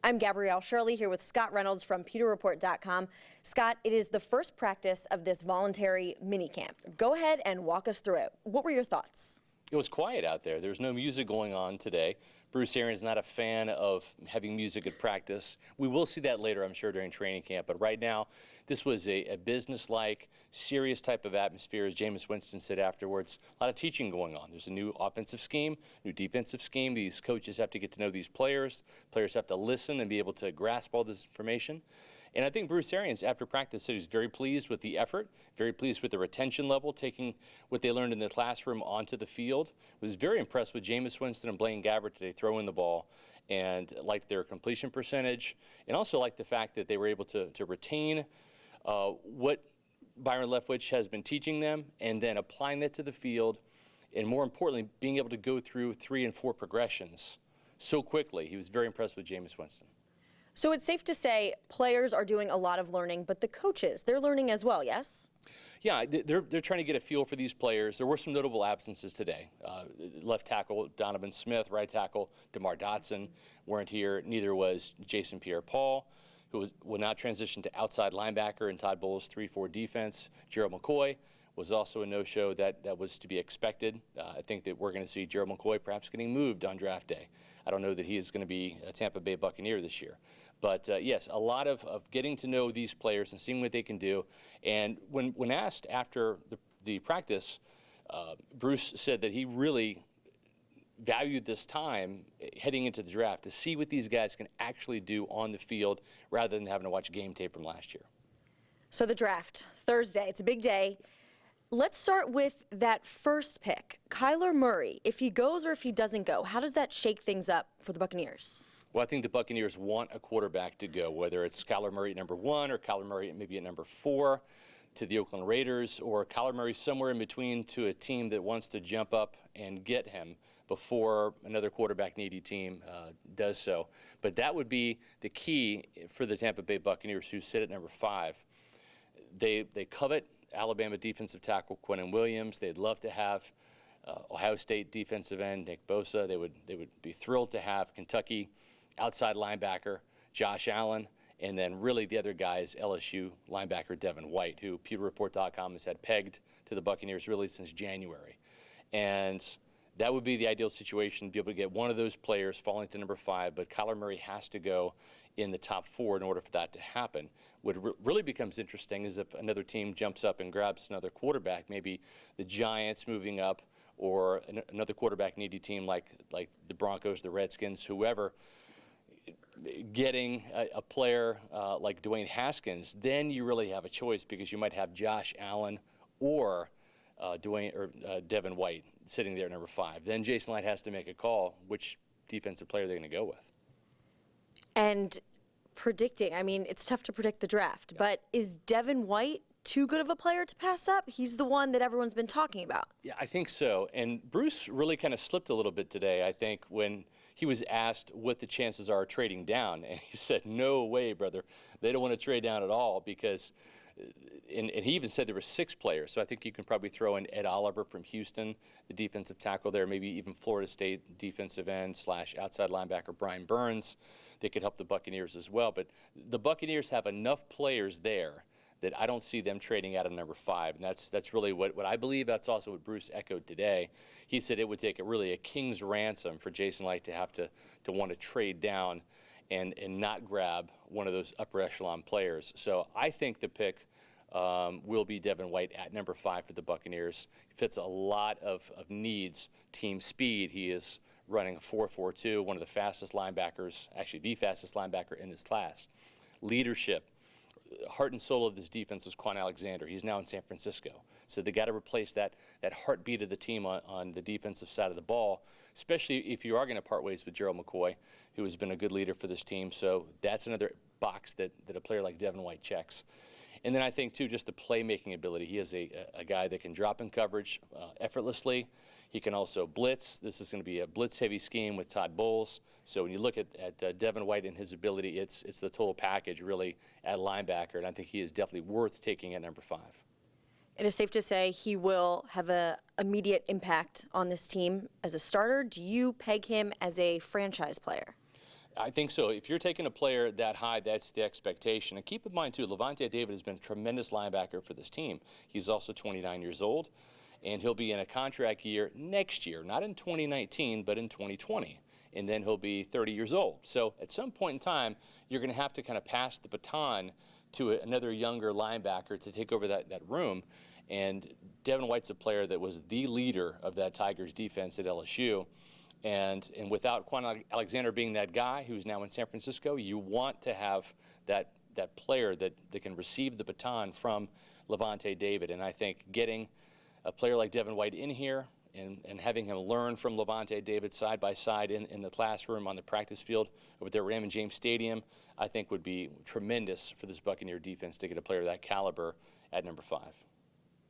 I'm Gabrielle Shirley here with Scott Reynolds from PewterReport.com. Scott, it is the first practice of this voluntary minicamp. Go ahead and walk us through it. What were your thoughts? It was quiet out there. There's no music going on today. Bruce Arians is not a fan of having music at practice. We will see that later, I'm sure, during training camp. But right now, this was a business-like, serious type of atmosphere. As Jameis Winston said afterwards, a lot of teaching going on. There's a new offensive scheme, new defensive scheme. These coaches have to get to know these players. Players have to listen and be able to grasp all this information. And I think Bruce Arians, after practice, said he was very pleased with the effort, very pleased with the retention level, taking what they learned in the classroom onto the field. Was very impressed with Jameis Winston and Blaine Gabbert today throwing the ball, and liked their completion percentage, and also liked the fact that they were able to retain what Byron Leftwich has been teaching them, and then applying that to the field, and more importantly, being able to go through 3 and 4 progressions so quickly. He was very impressed with Jameis Winston. So it's safe to say players are doing a lot of learning, but the coaches, they're learning as well, yes? Yeah, they're trying to get a feel for these players. There were some notable absences today. Left tackle Donovan Smith, right tackle DeMar Dotson weren't here. Neither was Jason Pierre-Paul, who will now transition to outside linebacker in Todd Bowles' 3-4 defense. Gerald McCoy was also a no-show that was to be expected. I think that we're going to see Gerald McCoy perhaps getting moved on draft day. I don't know that he is going to be a Tampa Bay Buccaneer this year. But yes, a lot of getting to know these players and seeing what they can do. And when asked after the practice, Bruce said that he really valued this time heading into the draft to see what these guys can actually do on the field rather than having to watch game tape from last year. So the draft, Thursday, it's a big day. Let's start with that first pick, Kyler Murray. If he goes or if he doesn't go, how does that shake things up for the Buccaneers? Well, I think the Buccaneers want a quarterback to go, whether it's Kyler Murray at number 1 or Kyler Murray maybe at number 4 to the Oakland Raiders, or Kyler Murray somewhere in between to a team that wants to jump up and get him before another quarterback-needy team does so. But that would be the key for the Tampa Bay Buccaneers, who sit at number 5. They covet Alabama defensive tackle Quinnen Williams. They'd love to have Ohio State defensive end Nick Bosa. They would be thrilled to have Kentucky outside linebacker Josh Allen, and then really the other guy is LSU linebacker Devin White, who PewterReport.com has had pegged to the Buccaneers really since January. And that would be the ideal situation, to be able to get one of those players falling to number 5, but Kyler Murray has to go in the top 4 in order for that to happen. What really becomes interesting is if another team jumps up and grabs another quarterback, maybe the Giants moving up, or another quarterback-needy team like the Broncos, the Redskins, whoever, getting a player like Dwayne Haskins, then you really have a choice, because you might have Josh Allen or Devin White sitting there at number 5. Then Jason Light has to make a call which defensive player they're going to go with. And predicting, I mean, it's tough to predict the draft, but is Devin White too good of a player to pass up? He's the one that everyone's been talking about. Yeah, I think so. And Bruce really kind of slipped a little bit today, I think, when he was asked what the chances are of trading down. And he said, no way, brother. They don't want to trade down at all, because and he even said there were 6 players. So I think you can probably throw in Ed Oliver from Houston, the defensive tackle there, maybe even Florida State defensive end / outside linebacker Brian Burns. They could help the Buccaneers as well. But the Buccaneers have enough players there that I don't see them trading out of number 5. And that's really what I believe. That's also what Bruce echoed today. He said it would take a king's ransom for Jason Light to have to want to trade down and not grab one of those upper echelon players. So I think the pick will be Devin White at number 5 for the Buccaneers. He fits a lot of needs. Team speed. He is running a 4.42, one of the fastest linebackers, actually the fastest linebacker in this class. Leadership. Heart and soul of this defense was Quan Alexander. He's now in San Francisco. So they got to replace that heartbeat of the team on the defensive side of the ball, especially if you are going to part ways with Gerald McCoy, who has been a good leader for this team. So that's another box that a player like Devin White checks. And then I think, too, just the playmaking ability. He is a guy that can drop in coverage effortlessly. He can also blitz. This is going to be a blitz-heavy scheme with Todd Bowles. So when you look at Devin White and his ability, it's the total package, really, at linebacker. And I think he is definitely worth taking at number 5. It is safe to say he will have an immediate impact on this team as a starter. Do you peg him as a franchise player? I think so. If you're taking a player that high, that's the expectation. And keep in mind, too, Levante David has been a tremendous linebacker for this team. He's also 29 years old, and he'll be in a contract year next year, not in 2019, but in 2020. And then he'll be 30 years old. So at some point in time, you're going to have to kind of pass the baton to another younger linebacker to take over that room. And Devin White's a player that was the leader of that Tigers defense at LSU. And without Quan Alexander being that guy who's now in San Francisco, you want to have that player that can receive the baton from Levante David. And I think getting a player like Devin White in here and having him learn from Levante David side by side in the classroom, on the practice field, over there at Raymond James Stadium, I think would be tremendous for this Buccaneer defense to get a player of that caliber at number 5.